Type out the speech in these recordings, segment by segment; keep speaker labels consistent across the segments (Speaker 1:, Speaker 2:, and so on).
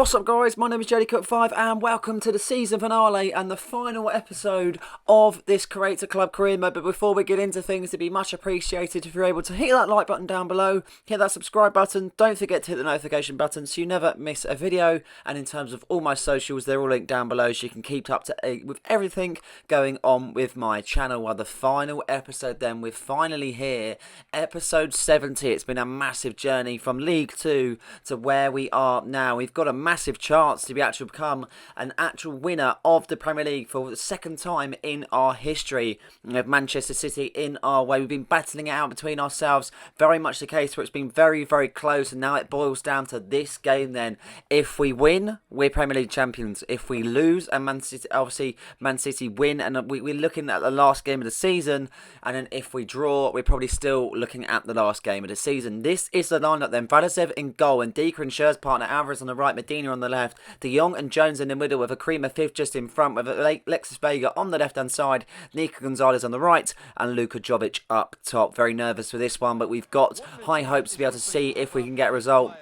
Speaker 1: What's up, guys? My name is JDCooke FC and welcome to the season finale and the final episode of this Creator Club career mode. But before we get into things, it'd be much appreciated if you're able to hit that like button down below, hit that subscribe button, don't forget to hit the notification button so you never miss a video. And in terms of all my socials, they're all linked down below so you can keep up to date with everything going on with my channel. Well, the final episode then, we're finally here, episode 70. It's been a massive journey from League 2 to where we are now. We've got a massive chance to be able to become an actual winner of the Premier League for the second time in our history. We have Manchester City in our way. We've been battling it out between ourselves, very much the case where it's been very, very close, and now it boils down to this game then. If we win, we're Premier League champions. If we lose, and Man City win, and we're looking at the last game of the season, and then if we draw, we're probably still looking at the last game of the season. This is the lineup then. Valisev in goal, and Dika and Schürr's partner Alvarez on the right, Medina on the left, De Jong and Jones in the middle with a cream of fifth just in front, with Alexis Vega on the left hand side, Nico Gonzalez on the right, and Luka Jovic up top. Very nervous for this one, but we've got high hopes to be able to see if we can get a result.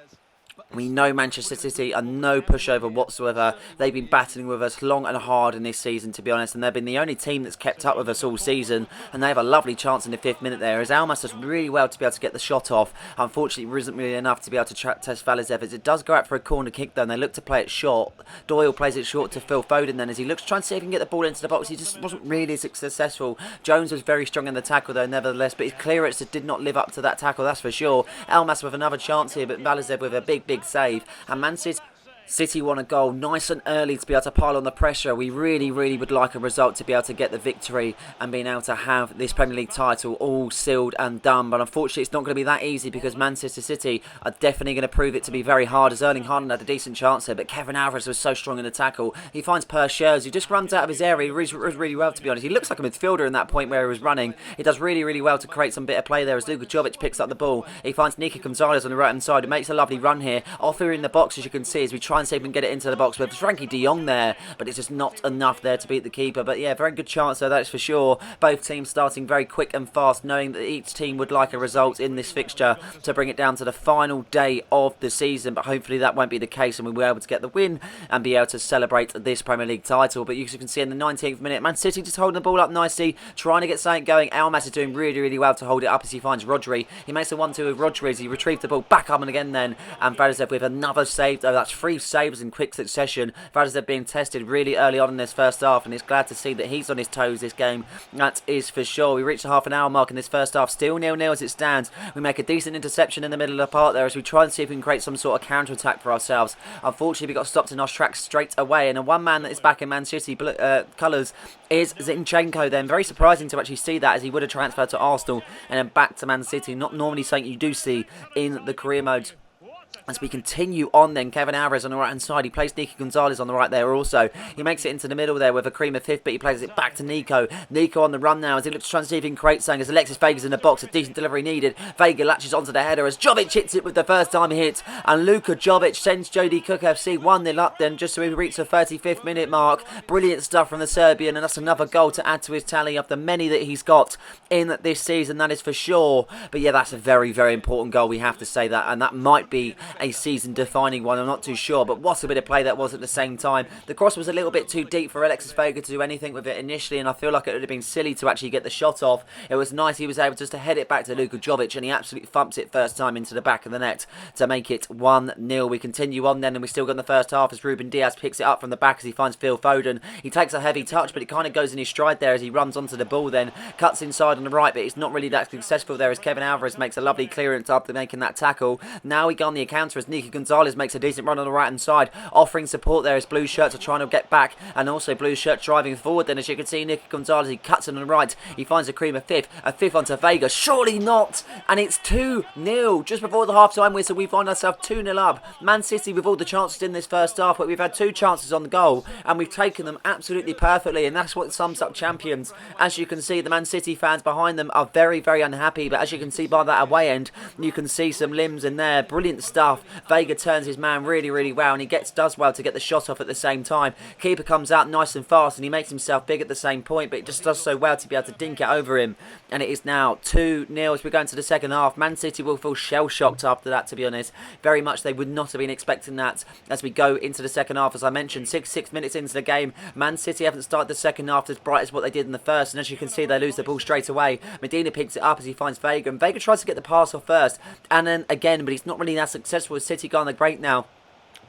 Speaker 1: We know Manchester City are no pushover whatsoever. They've been battling with us long and hard in this season, to be honest, and they've been the only team that's kept up with us all season, and they have a lovely chance in the 5th minute there, as Almas does really well to be able to get the shot off. Unfortunately, it isn't really enough to be able to test Valisev, as it does go out for a corner kick though, and they look to play it short. Doyle plays it short to Phil Foden then, as he looks to try and see if he can get the ball into the box. He just wasn't really successful. Jones was very strong in the tackle though, nevertheless, but his clearance did not live up to that tackle, that's for sure. Almas with another chance here, but Valisev with a big save. And Man City want a goal nice and early to be able to pile on the pressure. We really would like a result to be able to get the victory and being able to have this Premier League title all sealed and done. But unfortunately, it's not going to be that easy, because Manchester City are definitely going to prove it to be very hard, as Erling Haaland had a decent chance here, but Kevin Alvarez was so strong in the tackle. He finds Per Schürr's, who just runs out of his area. He runs really well, to be honest. He looks like a midfielder in that point where he was running. He does really well to create some bit of play there, as Luka Jovic picks up the ball. He finds Nico Gonzalez on the right hand side. It makes a lovely run here. Off here in the box, as you can see, as we try and see if we can get it into the box with Frankie de Jong there, but it's just not enough there to beat the keeper. But yeah, very good chance though, that's for sure. Both teams starting very quick and fast, knowing that each team would like a result in this fixture to bring it down to the final day of the season, but hopefully that won't be the case and we'll be able to get the win and be able to celebrate this Premier League title. But you can see in the 19th minute, Man City just holding the ball up nicely, trying to get something going. Almas is doing really well to hold it up as he finds Rodri. He makes a 1-2 with Rodri as he retrieves the ball back up and again then, and Valisev with another save though. That's 3 saves in quick succession. Valisev being tested really early on in this first half, and it's glad to see that he's on his toes this game, that is for sure. We reached the half an hour mark in this first half, still 0-0 as it stands. We make a decent interception in the middle of the park there as we try and see if we can create some sort of counter attack for ourselves. Unfortunately, we got stopped in our tracks straight away, and a one man that is back in Man City colours is Zinchenko then. Very surprising to actually see that, as he would have transferred to Arsenal and then back to Man City. Not normally something you do see in the career modes. As we continue on then, Kevin Alvarez on the right hand side, he plays Nico Gonzalez on the right there also. He makes it into the middle there with a cream of fifth, but he plays it back to Nico. Nico on the run now as he looks to try and see if he can create something, as Alexis Vega's in the box, a decent delivery needed. Vega latches onto the header as Jovic hits it with the first time hit, and Luka Jovic sends JDCooke FC 1-0 up then, just so we reach the 35th minute mark. Brilliant stuff from the Serbian, and that's another goal to add to his tally of the many that he's got in this season, that is for sure. But yeah, that's a very important goal, we have to say that, and that might be a season-defining one, I'm not too sure, but what a bit of play that was at the same time. The cross was a little bit too deep for Alexis Vega to do anything with it initially, and I feel like it would have been silly to actually get the shot off. It was nice he was able just to head it back to Luka Jovic, and he absolutely thumps it first time into the back of the net to make it 1-0. We continue on then, and we still got in the first half as Ruben Diaz picks it up from the back as he finds Phil Foden. He takes a heavy touch, but it kind of goes in his stride there as he runs onto the ball then, cuts inside on the right, but it's not really that successful there as Kevin Alvarez makes a lovely clearance after making that tackle. Now we go on the counter as Nico Gonzalez makes a decent run on the right hand side, offering support there as Blue Shirts are trying to get back, and also Blue Shirts driving forward then, as you can see Nico Gonzalez, he cuts on the right, he finds a cream of fifth onto Vega, surely not, and it's 2-0 just before the half time whistle. We find ourselves 2-0 up. Man City with all the chances in this first half, but we've had 2 chances on the goal and we've taken them absolutely perfectly, and that's what sums up champions. As you can see, the Man City fans behind them are very unhappy, but as you can see by that away end, you can see some limbs in there. Brilliant stuff. tough. Vega turns his man really, really well, and he does well to get the shot off at the same time. Keeper comes out nice and fast, and he makes himself big at the same point, but it just does so well to be able to dink it over him. And it is now 2-0 as we go into the second half. Man City will feel shell-shocked after that, to be honest. Very much they would not have been expecting that as we go into the second half. As I mentioned, six minutes into the game, Man City haven't started the second half as bright as what they did in the first, and as you can see, they lose the ball straight away. Medina picks it up as he finds Vega, and Vega tries to get the pass off first, and then again, but he's not really that successful as City go on the break now.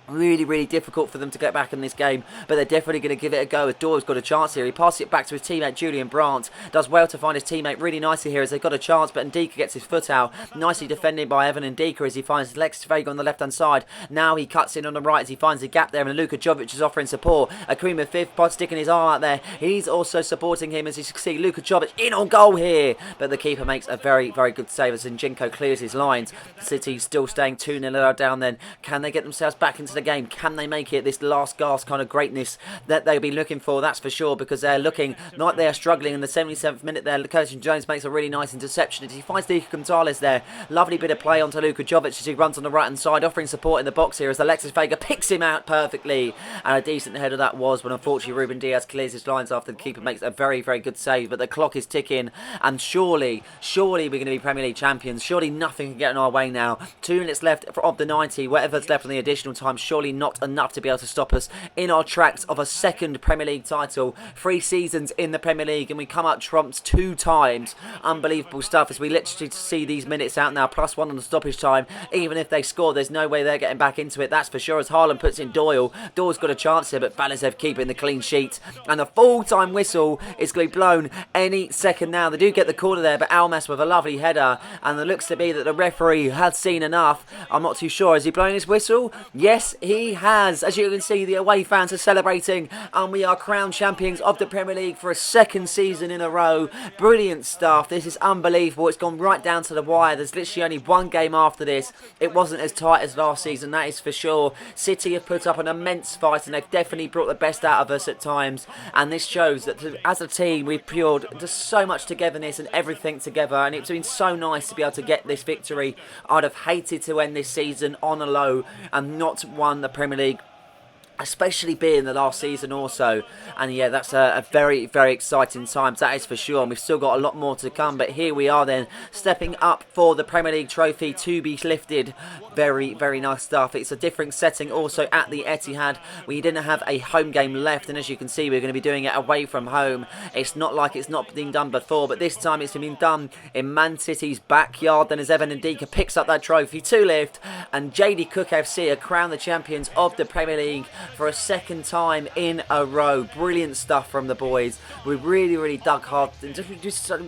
Speaker 1: Really, really difficult for them to get back in this game, but they're definitely going to give it a go as Doyle's got a chance here. He passes it back to his teammate Julian Brandt. Does well to find his teammate really nicely here as they've got a chance, but Ndika gets his foot out. Nicely defended by Evan Ndika as he finds Lex Vega on the left-hand side. Now he cuts in on the right as he finds a gap there, and Luka Jovic is offering support. Akrima fifth pod sticking his arm out there. He's also supporting him as you can see Luka Jovic in on goal here, but the keeper makes a very, very good save as Zinchenko clears his lines. City still staying 2-0 down then. Can they get themselves back into the game? Can they make it this last gasp kind of greatness that they'll be looking for? That's for sure, because they're looking like they are struggling in the 77th minute there. Curtis Jones makes a really nice interception as he finds Diego Gonzalez there. Lovely bit of play onto Luka Jovic as he runs on the right hand side, offering support in the box here as Alexis Vega picks him out perfectly, and a decent header that was, but unfortunately Ruben Diaz clears his lines after the keeper makes a very, very good save. But the clock is ticking, and surely we're going to be Premier League champions. Surely nothing can get in our way now. 2 minutes left of the 90, whatever's left on the additional time, surely not enough to be able to stop us in our tracks of a second Premier League title. 3 seasons in the Premier League, and we come out trumps 2 times. Unbelievable stuff as we literally see these minutes out now, +1 on the stoppage time. Even if they score, there's no way they're getting back into it, that's for sure, as Haaland puts in Doyle. Doyle's got a chance here, but Balazev keeping the clean sheet, and the full-time whistle is going to be blown any second now. They do get the corner there, but Almas with a lovely header, and it looks to be that the referee has seen enough. I'm not too sure. Has he blown his whistle? Yes, he has. As you can see, the away fans are celebrating, and we are crowned champions of the Premier League for a second season in a row. Brilliant stuff. This is unbelievable. It's gone right down to the wire. There's literally only one game after this. It wasn't as tight as last season, that is for sure. City have put up an immense fight, and they've definitely brought the best out of us at times, and this shows that as a team we've poured just so much togetherness and everything together, and it's been so nice to be able to get this victory. I'd have hated to end this season on a low and not won the Premier League, especially being the last season also. And yeah, that's a very, very exciting time, that is for sure, and we've still got a lot more to come. But here we are then, stepping up for the Premier League trophy to be lifted. Very, very nice stuff. It's a different setting also at the Etihad. We didn't have a home game left, and as you can see, we're going to be doing it away from home. It's not like it's not been done before, but this time it's been done in Man City's backyard. Then as Evan Ndika picks up that trophy to lift, and JDCooke FC are crowned the champions of the Premier League for a second time in a row. Brilliant stuff from the boys. We really, really dug hard, and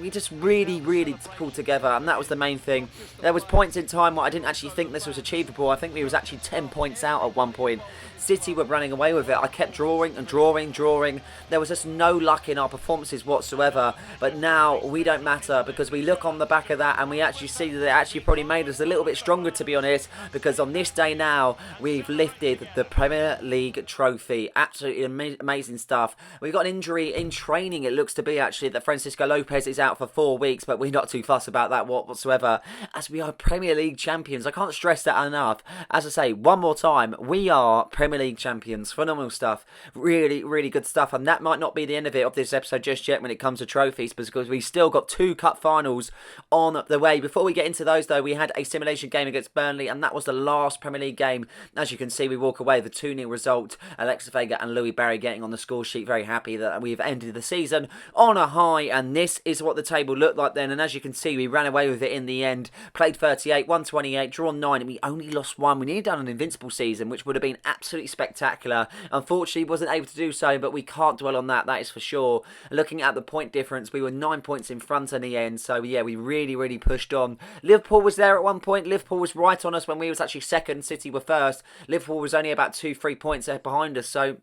Speaker 1: we just really pulled together, and that was the main thing. There was points in time where I didn't actually think this was achievable. I think we was actually 10 points out at one point. City were running away with it. I kept drawing. There was just no luck in our performances whatsoever. But now we don't matter, because we look on the back of that and we actually see that it actually probably made us a little bit stronger, to be honest, because on this day now we've lifted the Premier League trophy. Absolutely amazing stuff. We got an injury in training, it looks to be actually, that Francisco Lopez is out for 4 weeks, but we're not too fussed about that whatsoever, as we are Premier League champions. I can't stress that enough. As I say, one more time, we are Premier League champions. Phenomenal stuff. Really, really good stuff. And that might not be the end of it of this episode just yet when it comes to trophies, because we've still got 2 cup finals on the way. Before we get into those though, we had a simulation game against Burnley, and that was the last Premier League game. As you can see, we walk away with a 2-0 result. Alexis Vega and Louis Barry getting on the score sheet. Very happy that we've ended the season on a high, and this is what the table looked like then. And as you can see, we ran away with it in the end. Played 38, won 28, drawn 9, and we only lost 1. We nearly done an invincible season, which would have been absolutely spectacular. Unfortunately, wasn't able to do so, but we can't dwell on that is for sure. Looking at the point difference, we were 9 points in front in the end, so yeah, we really pushed on. Liverpool was there at one point. Liverpool was right on us when we was actually second. City were first. Liverpool was only about 2-3 points behind us, so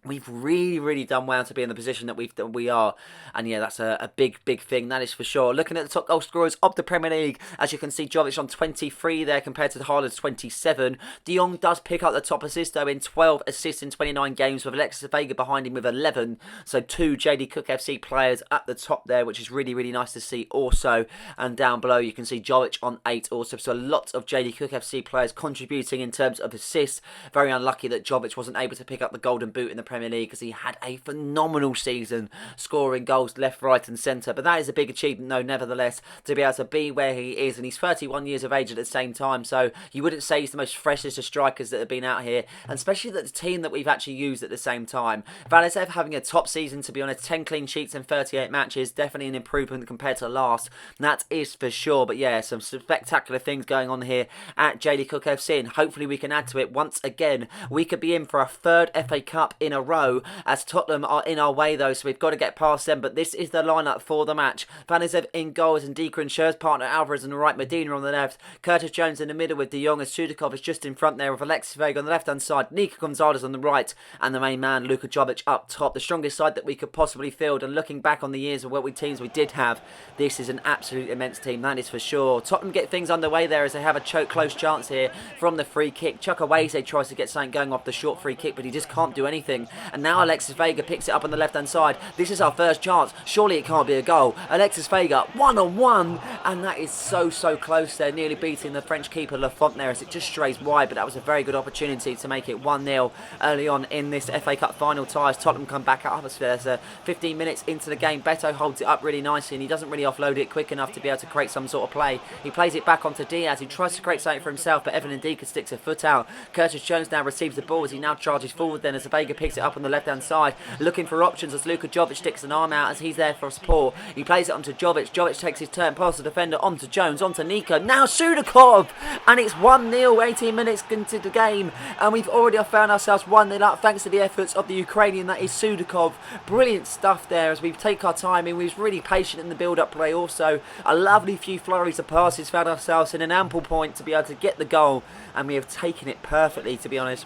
Speaker 1: We've really done well to be in the position that we are, and yeah, that's a big thing, that is for sure. Looking at the top goal scorers of the Premier League, as you can see, Jovic on 23 there compared to Haaland's 27. De Jong does pick up the top assist though in 12 assists in 29 games, with Alexis Vega behind him with 11. So 2 JDCooke FC players at the top there, which is really nice to see also. And down below you can see Jovic on 8 also. So a lot of JDCooke FC players contributing in terms of assists. Very unlucky that Jovic wasn't able to pick up the golden boot in the Premier League, because he had a phenomenal season, scoring goals left, right and centre. But that is a big achievement though, nevertheless, to be able to be where he is. And he's 31 years of age at the same time, so you wouldn't say he's the most freshest of strikers that have been out here, and especially the team that we've actually used at the same time. Valisev having a top season, to be honest. 10 clean sheets in 38 matches, definitely an improvement compared to last, that is for sure. But yeah, some spectacular things going on here at JDCooke FC, and hopefully we can add to it once again. We could be in for a 3rd FA Cup in a row, as Tottenham are in our way though, so we've got to get past them. But this is the lineup for the match. Vanisev in goals, and Ndika and Schur's partner Alvarez on the right, Medina on the left, Curtis Jones in the middle with De Jong, and Sudakov is just in front there with Alexis Vega on the left hand side, Nico Gonzalez on the right, and the main man Luka Jovic up top. The strongest side that we could possibly field, and looking back on the years of what teams we did have, this is an absolute immense team, that is for sure. Tottenham get things underway there as they have a close chance here from the free kick. Chukwueze tries to get something going off the short free kick, but he just can't do anything. And now Alexis Vega picks it up on the left hand side. This is our first chance, surely it can't be a goal. Alexis Vega 1-on-1, and that is so close there, nearly beating the French keeper Lafont there as it just strays wide. But that was a very good opportunity to make it 1-0 early on in this FA Cup final tie as Tottenham come back up. There's 15 minutes into the game. Beto holds it up really nicely, and he doesn't really offload it quick enough to be able to create some sort of play. He plays it back onto Diaz, who tries to create something for himself, but Evan Ndika sticks a foot out. Curtis Jones now receives the ball as he now charges forward then as Vega picks it up on the left hand side, looking for options as Luka Jovic sticks an arm out as he's there for support. He plays it onto Jovic. Jovic takes his turn past the defender onto Jones, onto Nico, now Sudakov, and it's 1-0 18 minutes into the game, and we've already found ourselves 1-0 up thanks to the efforts of the Ukrainian, that is Sudakov. Brilliant stuff there as we take our time in. We was really patient in the build-up play also. A lovely few flurries of passes, found ourselves in an ample point to be able to get the goal, and we have taken it perfectly, to be honest.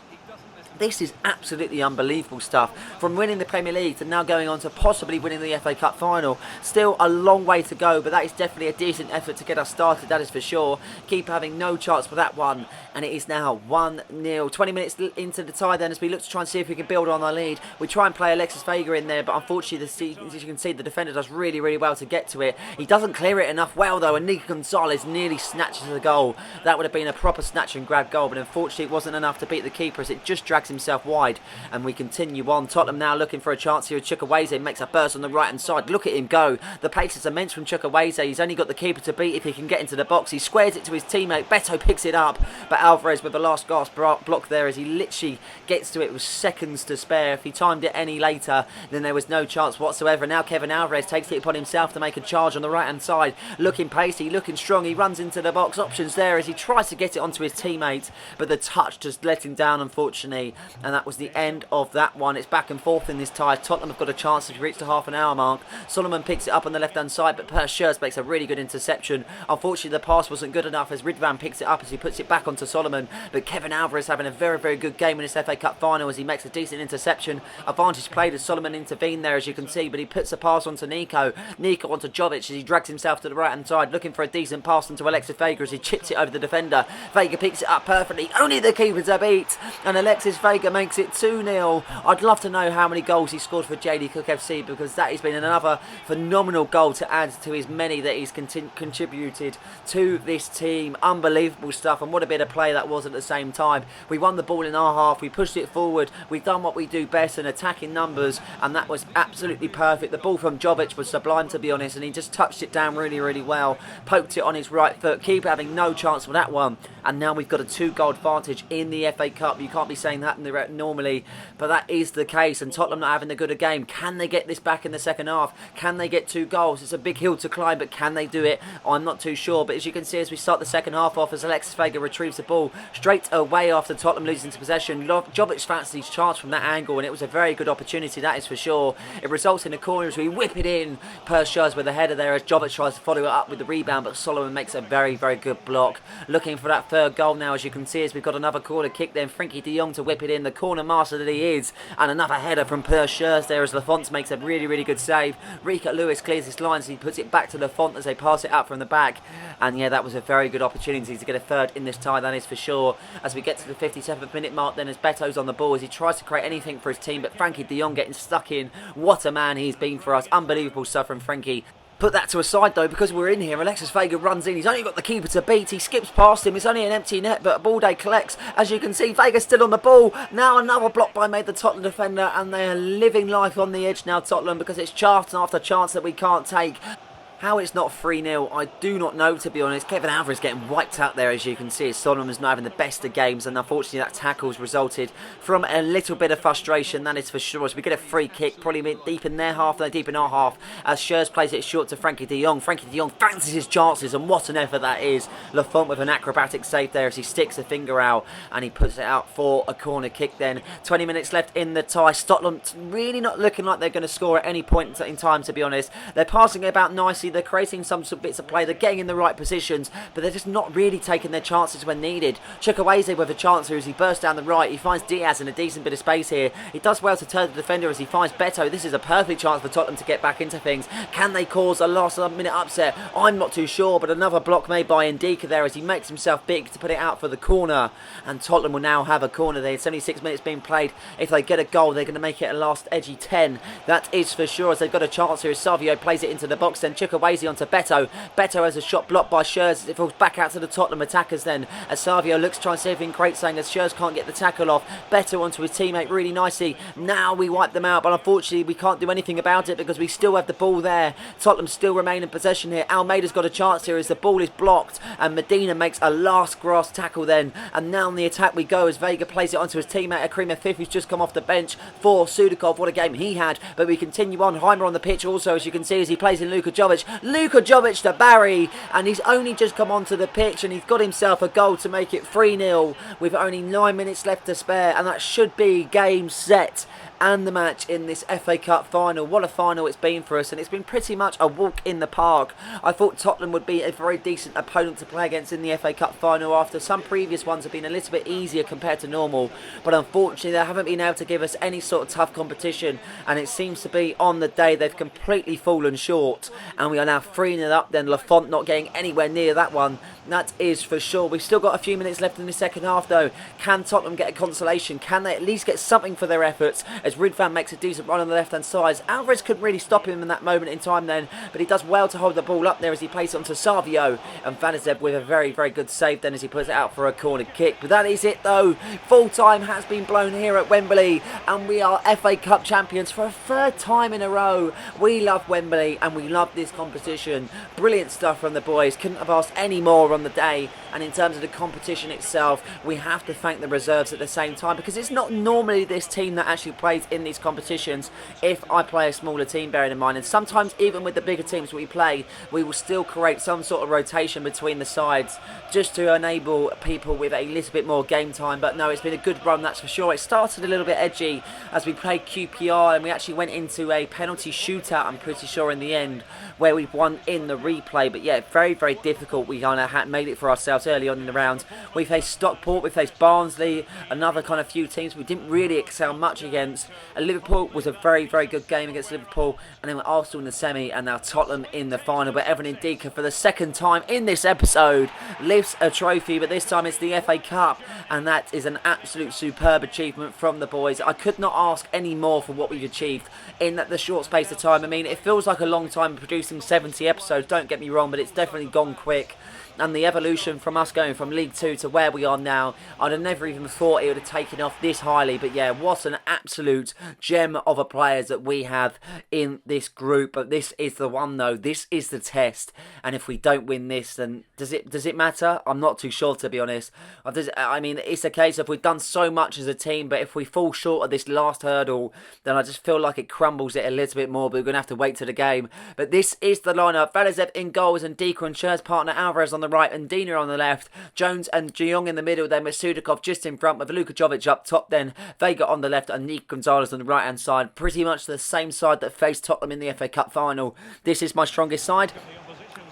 Speaker 1: This is absolutely unbelievable stuff. From winning the Premier League to now going on to possibly winning the FA Cup final. Still a long way to go, but that is definitely a decent effort to get us started, that is for sure. Keep having no chance for that one, and it is now 1-0. 20 minutes into the tie then as we look to try and see if we can build on our lead. We try and play Alexis Vega in there, but unfortunately, as you can see, the defender does really well to get to it. He doesn't clear it enough well though, and Nico Gonzalez nearly snatches the goal. That would have been a proper snatch and grab goal, but unfortunately it wasn't enough to beat the keeper as it just drags himself wide, and we continue on. Tottenham now looking for a chance here. Chukwueze makes a burst on the right hand side. Look at him go. The pace is immense from Chukwueze. He's only got the keeper to beat if he can get into the box. He squares it to his teammate. Beto picks it up, but Alvarez with the last gasp block there as he literally gets to it with seconds to spare. If he timed it any later, then there was no chance whatsoever. Now Kevin Alvarez takes it upon himself to make a charge on the right hand side. Looking pacey, looking strong. He runs into the box. Options there as he tries to get it onto his teammate, but the touch just let him down, unfortunately, and that was the end of that one. It's back and forth in this tie. Tottenham have got a chance to reach the half an hour mark. Solomon picks it up on the left hand side, but Schurz makes a really good interception. Unfortunately the pass wasn't good enough as Ridvan picks it up as he puts it back onto Solomon, but Kevin Alvarez having a very good game in this FA Cup final as he makes a decent interception. Advantage played as Solomon intervened there, as you can see, but he puts a pass onto Nico onto Jovic as he drags himself to the right hand side, looking for a decent pass into Alexis Vega as he chips it over the defender. Vega picks it up perfectly, only the keepers are beat, and Alexis Vega makes it 2-0. I'd love to know how many goals he scored for JDCooke FC, because that has been another phenomenal goal to add to his many that he's contributed to this team. Unbelievable stuff, and what a bit of play that was at the same time. We won the ball in our half, we pushed it forward, we've done what we do best in attacking numbers, and that was absolutely perfect. The ball from Jovic was sublime, to be honest, and he just touched it down really well, poked it on his right foot. Keeper having no chance for that one, and now we've got a 2-goal advantage in the FA Cup. You can't be saying that normally, but that is the case, and Tottenham not having a good game. Can they get this back in the second half? Can they get 2 goals? It's a big hill to climb, but can they do it? I'm not too sure, but as you can see, as we start the second half off, as Alexis Vega retrieves the ball straight away after Tottenham losing to possession, Jovic fancied his chance from that angle, and it was a very good opportunity, that is for sure. It results in a corner as we whip it in. Schurz with a header there as Jovic tries to follow it up with the rebound, but Solomon makes a very good block. Looking for that 3rd goal now, as you can see, as we've got another corner kick then. Frankie de Jong to whip it it in, the corner master that he is. And another header from Per Schurz there as Lafont makes a really, really good save. Rika Lewis clears his lines, he puts it back to Lafont as they pass it out from the back. And yeah, that was a very good opportunity to get a third in this tie, that is for sure. As we get to the 57th minute mark then, as Beto's on the ball, as he tries to create anything for his team, but Frankie de Jong getting stuck in. What a man he's been for us. Unbelievable stuff from Frankie. Put that to a side though, because we're in here. Alexis Vega runs in. He's only got the keeper to beat. He skips past him. It's only an empty net, but Balde collects. As you can see, Vega's still on the ball. Now another block by the Tottenham defender, and they are living life on the edge now, Tottenham, because it's chance after chance that we can't take. How it's not 3-0, I do not know, to be honest. Kevin Alvarez getting wiped out there, as you can see. Solomon not having the best of games, and unfortunately that tackle's resulted from a little bit of frustration, that is for sure. As we get a free kick, probably deep in their half, they're deep in our half, as Schurz plays it short to Frankie de Jong. Frankie de Jong fancies his chances, and what an effort that is. Lafont with an acrobatic save there as he sticks a finger out, and he puts it out for a corner kick then. 20 minutes left in the tie. Scotland really not looking like they're going to score at any point in time, to be honest. They're passing it about nicely. They're creating some bits of play, they're getting in the right positions, but they're just not really taking their chances when needed. Chukwueze with a chance here as he bursts down the right. He finds Diaz in a decent bit of space here. He does well to turn the defender as he finds Beto. This is a perfect chance for Tottenham to get back into things. Can they cause a last minute upset? I'm not too sure, but another block made by Ndika there as he makes himself big to put it out for the corner, and Tottenham will now have a corner there. 76 minutes being played. If they get a goal, they're going to make it a last edgy 10. That is for sure, as they've got a chance here as Savio plays it into the box, then Chukwueze onto Beto. Beto has a shot blocked by Schurz. It falls back out to the Tottenham attackers then, as Savio looks to try and see if he can create something, as Schurz can't get the tackle off. Beto onto his teammate really nicely. Now we wipe them out, but unfortunately we can't do anything about it because we still have the ball there. Tottenham still remain in possession here. Almeida's got a chance here as the ball is blocked, and Medina makes a last grasp tackle then, and now on the attack we go as Vega plays it onto his teammate Akrima Fifth, who's just come off the bench for Sudakov. What a game he had, but we continue on. Heimer on the pitch also, as you can see, as he plays in Luka Jovic. Luka Jovic to Barry, and he's only just come onto the pitch and he's got himself a goal to make it 3-0 with only 9 minutes left to spare, and that should be game, set and the match in this FA Cup final. What a final it's been for us, and it's been pretty much a walk in the park. I thought Tottenham would be a very decent opponent to play against in the FA Cup final after some previous ones have been a little bit easier compared to normal, but unfortunately they haven't been able to give us any sort of tough competition, and it seems to be on the day they've completely fallen short, and we are now 3-0 up then. Lafont not getting anywhere near that one, that is for sure. We've still got a few minutes left in the second half though. Can Tottenham get a consolation? Can they at least get something for their efforts, as Ridvan makes a decent run on the left hand side? Alvarez couldn't really stop him in that moment in time then, but he does well to hold the ball up there as he plays it onto Savio, and Vanazev with a very, very good save then as he puts it out for a corner kick. But that is it though. Full time has been blown here at Wembley, and we are FA Cup champions for a third time in a row. We love Wembley and we love this competition. Brilliant stuff from the boys. Couldn't have asked any more on the day. And in terms of the competition itself, we have to thank the reserves at the same time, because it's not normally this team that actually plays in these competitions if I play a smaller team, bearing in mind. And sometimes even with the bigger teams we play, we will still create some sort of rotation between the sides just to enable people with a little bit more game time. But no, it's been a good run, that's for sure. It started a little bit edgy as we played QPR, and we actually went into a penalty shootout, I'm pretty sure, in the end, where we won in the replay. But yeah, very, very difficult. We kind of made it for ourselves early on in the round. We faced Stockport, we faced Barnsley, another kind of few teams we didn't really excel much against. And Liverpool was a very, very good game against Liverpool, and then Arsenal in the semi, and now Tottenham in the final. But Evan Ndika, for the second time in this episode, lifts a trophy, but this time it's the FA Cup, and that is an absolute superb achievement from the boys. I could not ask any more for what we've achieved in the short space of time. I mean, it feels like a long time producing 70 episodes, don't get me wrong, but it's definitely gone quick. And the evolution from us going from League 2 to where we are now, I'd have never even thought it would have taken off this highly. But yeah, what an absolute gem of a players that we have in this group. But this is the one though, this is the test. And if we don't win this, then does it matter? I'm not too sure, to be honest. I mean, it's a case of we've done so much as a team, but if we fall short of this last hurdle, then I just feel like it crumbles it a little bit more. But we're going to have to wait to the game. But this is the lineup. Vanazev in goals, and Ndika and Schurz partner Alvarez on the right, and Dina on the left, Jones and De Jong in the middle, then with Sudakov just in front, with Luka Jovic up top, then Vega on the left and Nick Gonzalez on the right hand side. Pretty much the same side that faced Tottenham in the FA Cup final. This is my strongest side.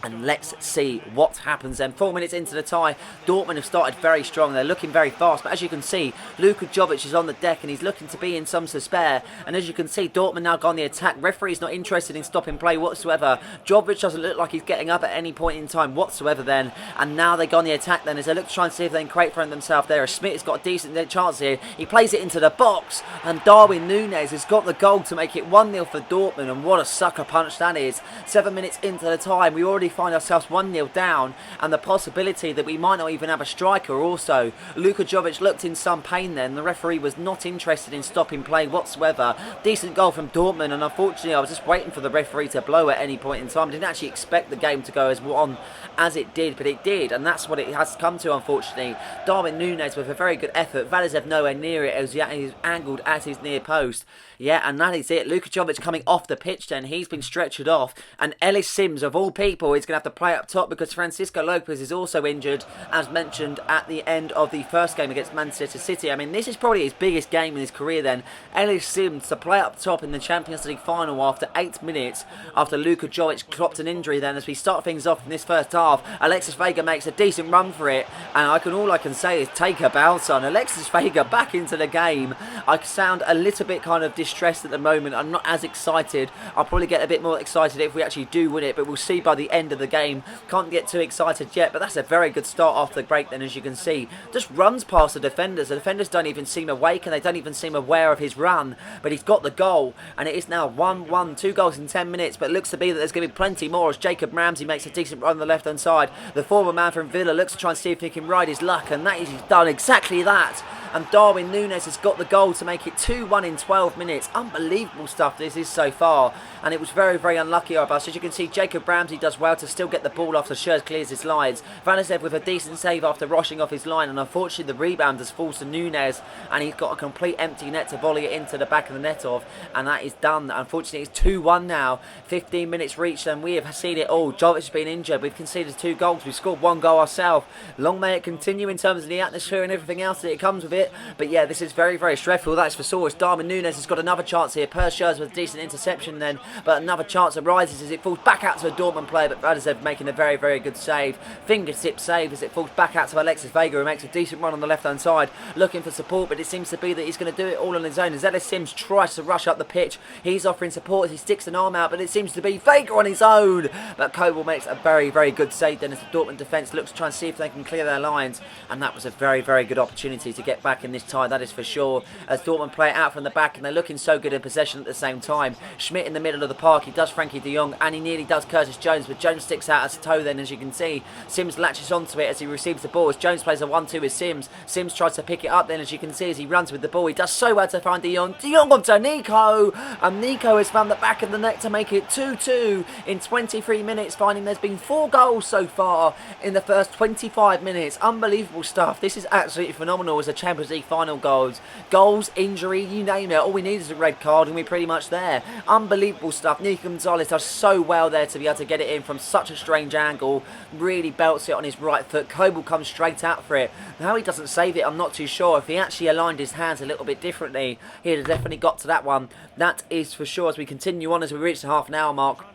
Speaker 1: And let's see what happens then. 4 minutes into the tie, Dortmund have started very strong. They're looking very fast. But as you can see, Luka Jovic is on the deck and he's looking to be in some despair. And as you can see, Dortmund now got on the attack. Referee's not interested in stopping play whatsoever. Jovic doesn't look like he's getting up at any point in time whatsoever then. And now they go on the attack then as they look to try and see if they can create for themselves there. Smith has got a decent chance here. He plays it into the box. And Darwin Núñez has got the goal to make it 1-0 for Dortmund. And what a sucker punch that is. 7 minutes into the time, we already find ourselves 1-0 down, and the possibility that we might not even have a striker also. Luka Jovic looked in some pain then. The referee was not interested in stopping play whatsoever. Decent goal from Dortmund, and unfortunately I was just waiting for the referee to blow at any point in time. I didn't actually expect the game to go as on as it did, but it did, and that's what it has come to, unfortunately. Darwin Núñez with a very good effort. Valizev nowhere near it as he's angled at his near post. Yeah, and that is it. Luka Jovic coming off the pitch then. He's been stretchered off, and Ellis Sims, of all people, is going to have to play up top because Francisco Lopez is also injured, as mentioned at the end of the first game against Manchester City. I mean, this is probably his biggest game in his career then. Ellis Sims to play up top in the Champions League final after 8 minutes after Luka Jovic clocked an injury then. As we start things off in this first half, Alexis Vega makes a decent run for it, and all I can say is take a bow, son. Alexis Vega back into the game. I sound a little bit kind of distressed at the moment. I'm not as excited. I'll probably get a bit more excited if we actually do win it, but we'll see by the end of the game. Can't get too excited yet, but that's a very good start off the break then, as you can see. Just runs past the defenders. The defenders don't even seem awake, and they don't even seem aware of his run, but he's got the goal, and it is now 1-1, 2 goals in 10 minutes, but it looks to be that there's going to be plenty more as Jacob Ramsey makes a decent run on the left-hand side. The former man from Villa looks to try and see if he can ride his luck, and that is, he's done exactly that. And Darwin Núñez has got the goal to make it 2-1 in 12 minutes. Unbelievable stuff this is so far. And it was very, very unlucky of us. As you can see, Jacob Ramsey does well to still get the ball off the shirt, clears his lines. Valizev with a decent save after rushing off his line. And unfortunately, the rebound has fallen to Núñez. And he's got a complete empty net to volley it into the back of the net of. And that is done. Unfortunately, it's 2-1 now. 15 minutes reached and we have seen it all. Jovic has been injured. We've conceded 2 goals. We've scored 1 goal ourselves. Long may it continue in terms of the atmosphere and everything else that it comes with it. But yeah, this is very, very stressful. That's for sure. Darwin Núñez has got another chance here. Pershers with a decent interception then, but another chance arises as it falls back out to a Dortmund player, but Valizev making a very, very good save. Fingertip save as it falls back out to Alexis Vega, who makes a decent run on the left-hand side, looking for support, but it seems to be that he's going to do it all on his own. As Ellis Sims tries to rush up the pitch, he's offering support as he sticks an arm out, but it seems to be Vega on his own. But Kobel makes a very, very good save then as the Dortmund defence looks to try and see if they can clear their lines, and that was a very, very good opportunity to get back in this tie, that is for sure, as Dortmund play it out from the back, and they're looking so good in possession at the same time. Schmidt in the middle of the park, he does Frankie de Jong, and he nearly does Curtis Jones, but Jones sticks out as a toe then, as you can see. Sims latches onto it as he receives the ball, as Jones plays a 1-2 with Sims. Sims tries to pick it up then, as you can see, as he runs with the ball. He does so well to find de Jong. De Jong onto Nico, and Nico has found the back of the net to make it 2-2 in 23 minutes, finding there's been 4 goals so far in the first 25 minutes. Unbelievable stuff. This is absolutely phenomenal as a Champions League final goals, injury, you name it. All we need is a red card and we're pretty much there. Unbelievable stuff. Nico Gonzalez does so well there to be able to get it in from such a strange angle. Really belts it on his right foot. Kobel comes straight out for it. How he doesn't save it, I'm not too sure. If he actually aligned his hands a little bit differently, he'd have definitely got to that one. That is for sure. As we continue on, as we reach the half an hour mark,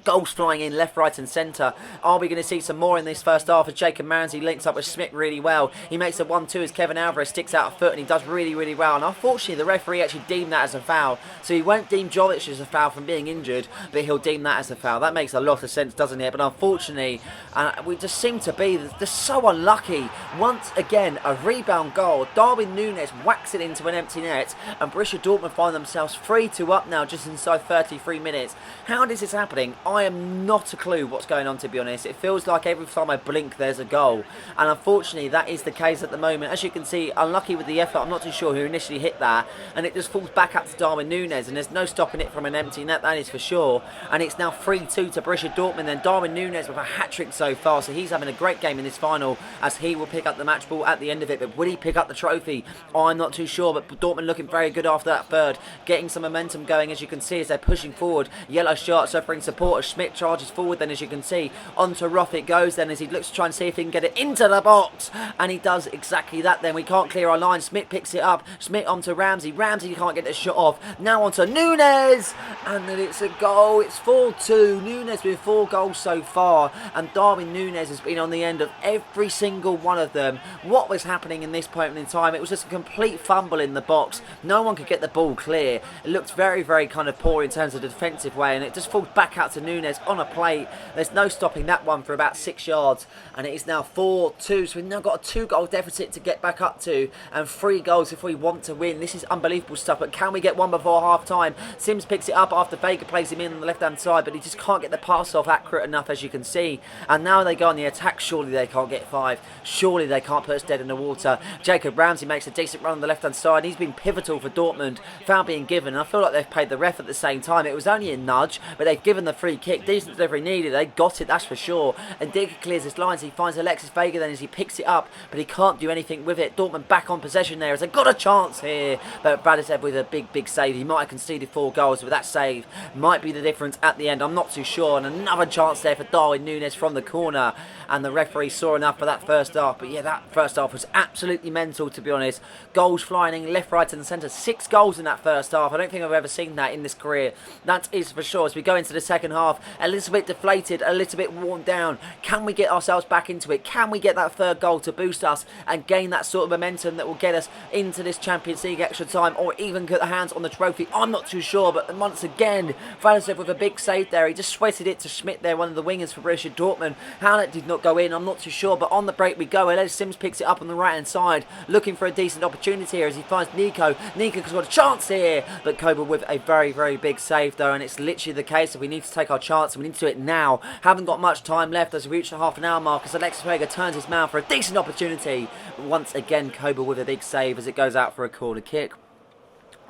Speaker 1: goals flying in left, right and centre. Are we going to see some more in this first half as Jacob Ramsey links up with Schmidt really well? He makes a 1-2 as Kevin Alvarez sticks out a foot and he does really, really well. And unfortunately, the referee actually deemed that as a foul. So he won't deem Jovic as a foul from being injured, but he'll deem that as a foul. That makes a lot of sense, doesn't it? But unfortunately, we just seem to be just so unlucky. Once again, a rebound goal. Darwin Núñez whacks it into an empty net and Borussia Dortmund find themselves 3-2 up now just inside 33 minutes. How is this happening? I am not a clue what's going on, to be honest. It feels like every time I blink there's a goal, and unfortunately that is the case at the moment. As you can see, unlucky with the effort. I'm not too sure who initially hit that, and it just falls back up to Darwin Núñez, and there's no stopping it from an empty net, that is for sure. And it's now 3-2 to Borussia Dortmund. Then Darwin Núñez with a hat-trick so far, so he's having a great game in this final as he will pick up the match ball at the end of it. But will he pick up the trophy? I'm not too sure, but Dortmund looking very good after that third, getting some momentum going, as you can see, as they're pushing forward. Yellow shirts offering support as Schmidt charges forward then, as you can see. Onto Roth it goes then, as he looks to try and see if he can get it into the box. And he does exactly that then. We can't clear our line. Schmidt picks it up. Schmidt onto Ramsey. Ramsey can't get the shot off. Now onto Nunes. And then it's a goal. It's 4-2. Nunes with 4 goals so far. And Darwin Nunes has been on the end of every single one of them. What was happening in this point in time? It was just a complete fumble in the box. No one could get the ball clear. It looked very, very kind of poor in terms of the defensive way. And it just falls back out to Nunes on a plate. There's no stopping that one for about 6 yards. And it is now 4-2. So we've now got a 2-goal deficit to get back up to. And 3 goals if we want to win. This is unbelievable stuff. But can we get one before half time? Sims picks it up after Vega plays him in on the left hand side. But he just can't get the pass off accurate enough, as you can see. And now they go on the attack. Surely they can't get 5. Surely they can't put us dead in the water. Jacob Ramsey makes a decent run on the left hand side. He's been pivotal for Dortmund. Foul being given. And I feel like they've paid the ref at the same time. It was only a nudge, but they've given the free kick. Decent delivery needed. They got it, that's for sure. And Digger clears his lines. He finds Alexis Vega then as he picks it up, but he can't do anything with it. Dortmund back on possession there as they've got a chance here. But Bradicev with a big save. He might have conceded 4 goals, but that save might be the difference at the end. I'm not too sure. And another chance there for Darwin Nunes from the corner. And the referee saw enough for that first half. But yeah, that first half was absolutely mental, to be honest. Goals flying in left, right and centre. 6 goals in that first half. I don't think I've ever seen that in this career. That is for sure. As we go into the second half, a little bit deflated, a little bit worn down. Can we get ourselves back into it? Can we get that third goal to boost us and gain that sort of momentum that will get us into this Champions League extra time, or even get the hands on the trophy? I'm not too sure, but once again, Bradicev with a big save there. He just sweated it to Schmidt there, one of the wingers for Borussia Dortmund. How that did not go in, I'm not too sure, but on the break we go. Alex Sims picks it up on the right hand side, looking for a decent opportunity here as he finds Nico. Nico's got a chance here, but Koba with a very big save though, and it's literally the case that we need to take our chance and we need to do it now. Haven't got much time left as we reach the half an hour mark as Alexis Vega turns his mouth for a decent opportunity. But once again, Koba with a big save as it goes out for a corner kick.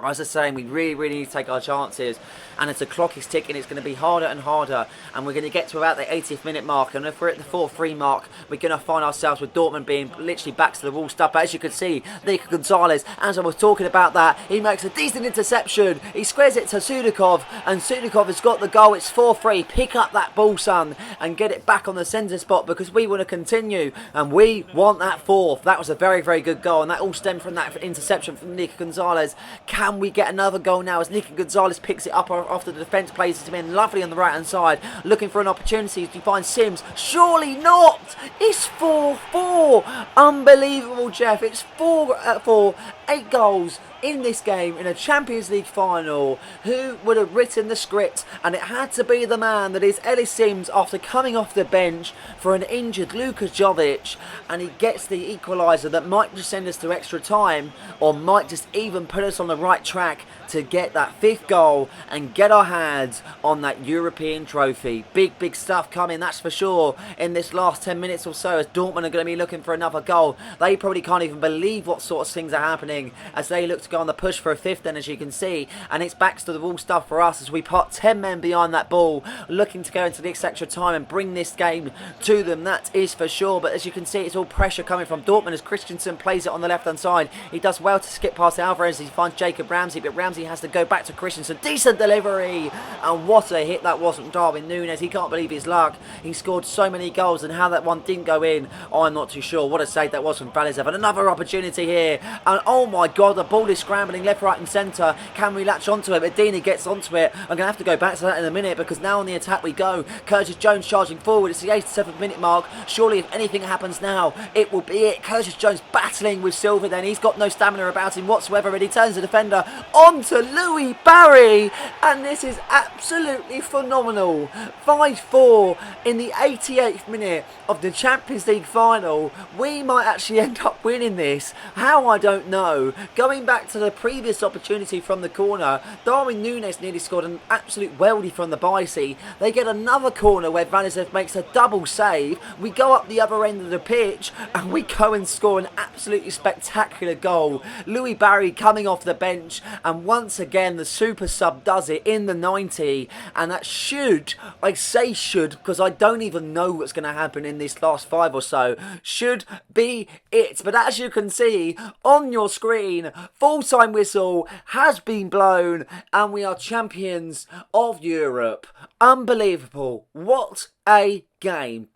Speaker 1: As I was saying, we really need to take our chances, and as the clock is ticking, it's going to be harder and harder, and we're going to get to about the 80th minute mark, and if we're at the 4-3 mark, we're going to find ourselves with Dortmund being literally back to the wall stuff. But as you can see, Nico Gonzalez, as I was talking about that, he makes a decent interception. He squares it to Sudakov, and Sudakov has got the goal. It's 4-3. Pick up that ball, son, and get it back on the centre spot, because we want to continue, and we want that 4th. That was a very good goal, and that all stemmed from that interception from Nico Gonzalez. Can we get another goal now as Nico Gonzalez picks it up after the defence plays it in lovely on the right hand side, looking for an opportunity to find Sims? Surely not! It's 4-4! Unbelievable, Jeff. It's 4-4, 8 goals in this game in a Champions League final. Who would have written the script? And it had to be the man that is Ellis Sims after coming off the bench for an injured Luka Jovic, and he gets the equaliser that might just send us to extra time, or might just even put us on the right track to get that 5th goal and get our hands on that European trophy. Big stuff coming, that's for sure, in this last 10 minutes or so, as Dortmund are going to be looking for another goal. They probably can't even believe what sort of things are happening as they look to go on the push for a 5th then, as you can see, and it's back to the wall stuff for us as we put 10 men behind that ball, looking to go into the next extra time and bring this game to them, that is for sure. But as you can see, it's all pressure coming from Dortmund as Christensen plays it on the left hand side. He does well to skip past Alvarez, he finds Jacob Ramsey, but Ramsey has to go back to Christensen. Decent delivery, and what a hit that was from Darwin Nunes. He can't believe his luck. He scored so many goals, and how that one didn't go in, I'm not too sure. What a save that was from Bradicev, and another opportunity here, and oh my god, the ball is scrambling left, right and centre. Can we latch onto it? Medina gets onto it. I'm going to have to go back to that in a minute, because now on the attack we go. Curtis Jones charging forward. It's the 87th minute mark. Surely if anything happens now, it will be it. Curtis Jones battling with Silva then. He's got no stamina about him whatsoever, and he turns the defender onto Louis Barry, and this is absolutely phenomenal. 5-4 in the 88th minute of the Champions League final. We might actually end up winning this. How, I don't know. Going back to the previous opportunity from the corner, Darwin Nunes nearly scored an absolute weldy from the bicey. They get another corner where Bradicev makes a double save. We go up the other end of the pitch and we go and score an absolutely spectacular goal. Louis Barry coming off the bench, and once again the super sub does it in the 90, and that should, I say should because I don't even know what's going to happen in this last 5 or so, should be it. But as you can see on your screen, screen, full-time whistle has been blown, and we are champions of Europe. Unbelievable. What a game.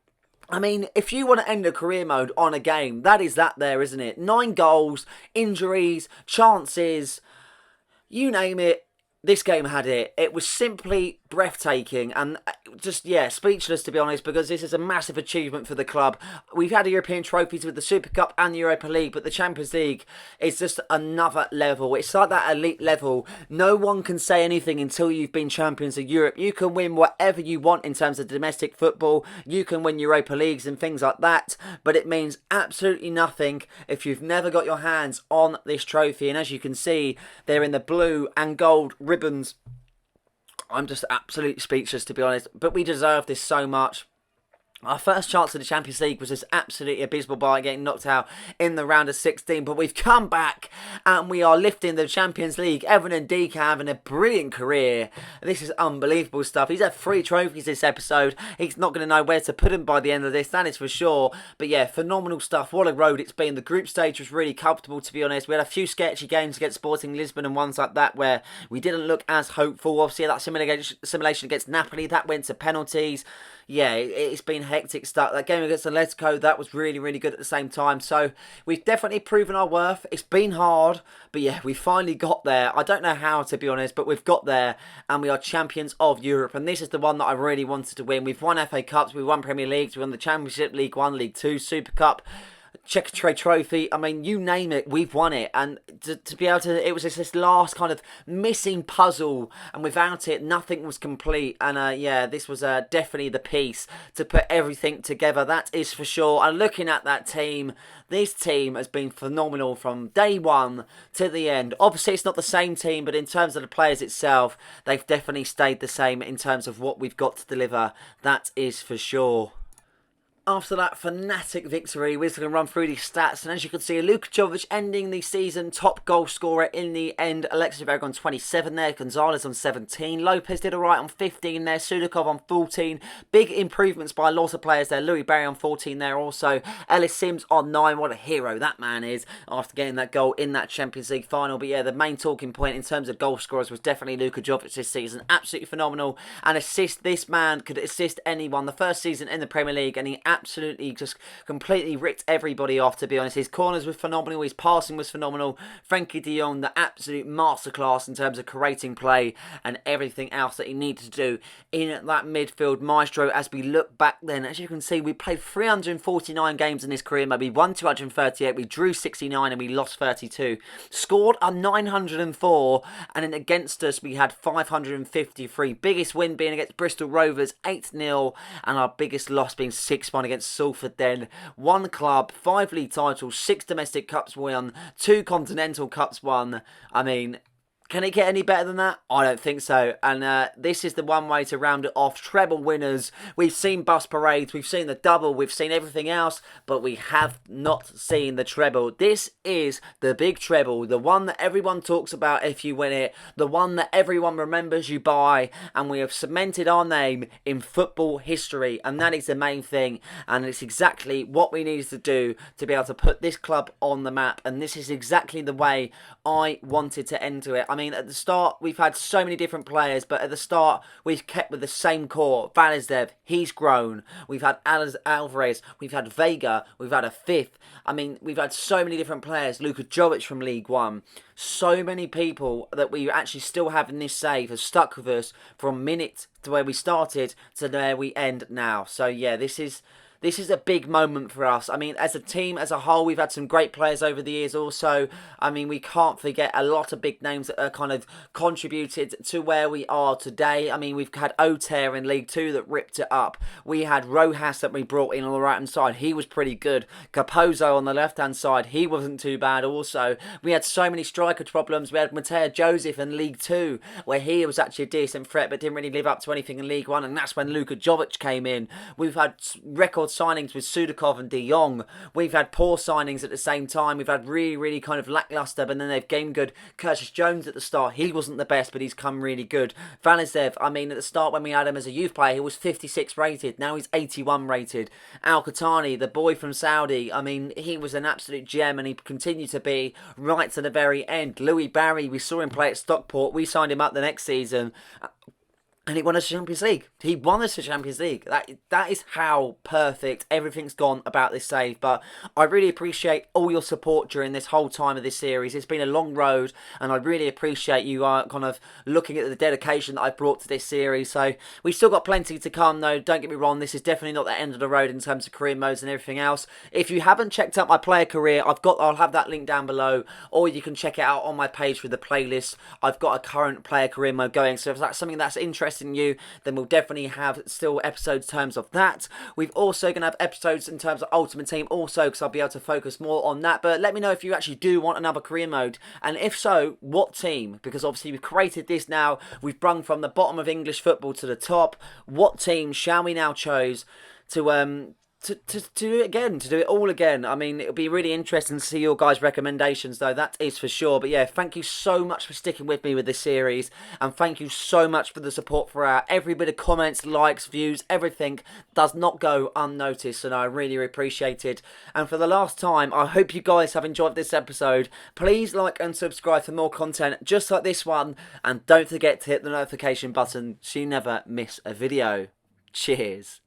Speaker 1: I mean, if you want to end a career mode on a game, that is that there, isn't it? 9 goals, injuries, chances, you name it. This game had it. It was simply breathtaking and just, speechless, to be honest, because this is a massive achievement for the club. We've had European trophies with the Super Cup and the Europa League, but the Champions League is just another level. It's like that elite level. No one can say anything until you've been champions of Europe. You can win whatever you want in terms of domestic football. You can win Europa Leagues and things like that, but it means absolutely nothing if you've never got your hands on this trophy. And as you can see, they're in the blue and gold ribbons. I'm just absolutely speechless, to be honest, but we deserve this so much. Our first chance of the Champions League was just absolutely abysmal by getting knocked out in the round of 16. But we've come back and we are lifting the Champions League. Evan and Deke having a brilliant career. This is unbelievable stuff. He's had 3 trophies this episode. He's not going to know where to put them by the end of this, that is for sure. But yeah, phenomenal stuff. What a road it's been. The group stage was really comfortable, to be honest. We had a few sketchy games against Sporting Lisbon and ones like that where we didn't look as hopeful. Obviously, that simulation against Napoli, that went to penalties. Yeah, it's been hectic stuff. That game against Atletico, that was really, really good at the same time. So we've definitely proven our worth. It's been hard, but yeah, we finally got there. I don't know how, to be honest, but we've got there and we are champions of Europe. And this is the one that I really wanted to win. We've won FA Cups, we've won Premier Leagues, we won the Championship, League 1, League 2, Super Cup, Czech Trophy. I mean, you name it, we've won it. And to be able to, it was just this last kind of missing puzzle, and without it, nothing was complete. And this was definitely the piece to put everything together, that is for sure. And looking at that team, this team has been phenomenal from day one to the end. Obviously, it's not the same team, but in terms of the players itself, they've definitely stayed the same in terms of what we've got to deliver, that is for sure. After that fanatic victory, we're just going to run through these stats. And as you can see, Luka Jovic ending the season top goal scorer in the end. Alexis Vega on 27 there. Gonzalez on 17. Lopez did alright on 15 there. Sudakov on 14. Big improvements by a lot of players there. Louis Barry on 14 there also. Ellis Sims on 9. What a hero that man is after getting that goal in that Champions League final. But yeah, the main talking point in terms of goal scorers was definitely Luka Jovic this season. Absolutely phenomenal. And this man could assist anyone. The first season in the Premier League, and he absolutely just completely ripped everybody off, to be honest. His corners were phenomenal, his passing was phenomenal. Frankie de Jong, the absolute masterclass in terms of creating play and everything else that he needed to do in that midfield maestro. As we look back then, as you can see, we played 349 games in his career, maybe won 238, we drew 69 and we lost 32. Scored a 904, and then against us we had 553. Biggest win being against Bristol Rovers, 8-0, and our biggest loss being 6-1 against Salford then. 1 club, 5 league titles, 6 domestic cups won, 2 continental cups won. I mean, can it get any better than that? I don't think so. And this is the one way to round it off. Treble winners. We've seen bus parades. We've seen the double. We've seen everything else. But we have not seen the treble. This is the big treble. The one that everyone talks about if you win it. The one that everyone remembers you by. And we have cemented our name in football history. And that is the main thing. And it's exactly what we needed to do to be able to put this club on the map. And this is exactly the way I wanted to enter it. I mean, at the start, we've had so many different players, but at the start, we've kept with the same core. Valizdev, he's grown. We've had Alvarez, we've had Vega, we've had a fifth. I mean, we've had so many different players. Luka Jovic from League One. So many people that we actually still have in this save have stuck with us from minute to where we started to where we end now. So yeah, this is a big moment for us. I mean, as a team, as a whole, we've had some great players over the years also. I mean, we can't forget a lot of big names that are kind of contributed to where we are today. I mean, we've had Oter in League 2 that ripped it up. We had Rojas that we brought in on the right-hand side. He was pretty good. Capozzo on the left-hand side. He wasn't too bad also. We had so many striker problems. We had Mateo Joseph in League 2, where he was actually a decent threat, but didn't really live up to anything in League 1. And that's when Luka Jovic came in. We've had record odd signings with Sudakov and De Jong. We've had poor signings at the same time. We've had really kind of lacklustre, but then they've game good. Curtis Jones at the start, he wasn't the best, but he's come really good. Valizev, I mean, at the start when we had him as a youth player, he was 56 rated. Now he's 81 rated. Al-Qatani, the boy from Saudi, I mean, he was an absolute gem, and he continued to be right to the very end. Louis Barry, we saw him play at Stockport. We signed him up the next season, and he won us the Champions League. He won us the Champions League. That is how perfect everything's gone about this save. But I really appreciate all your support during this whole time of this series. It's been a long road, and I really appreciate you kind of looking at the dedication that I've brought to this series. So we've still got plenty to come, though. Don't get me wrong, this is definitely not the end of the road in terms of career modes and everything else. If you haven't checked out my player career, I'll have that link down below, or you can check it out on my page with the playlist. I've got a current player career mode going, so if that's something that's interesting you, then we'll definitely have still episodes in terms of that. We've also going to have episodes in terms of Ultimate Team also, because I'll be able to focus more on that. But let me know if you actually do want another career mode, and if so, what team? Because obviously we've created this now, we've brung from the bottom of English football to the top. What team shall we now choose to do it again, to do it all again? I mean, it'll be really interesting to see your guys' recommendations, though, that is for sure. But yeah, thank you so much for sticking with me with this series, and thank you so much for the support throughout. Every bit of comments, likes, views, everything does not go unnoticed, and I really appreciate it. And for the last time, I hope you guys have enjoyed this episode. Please like and subscribe for more content just like this one, and don't forget to hit the notification button so you never miss a video. Cheers.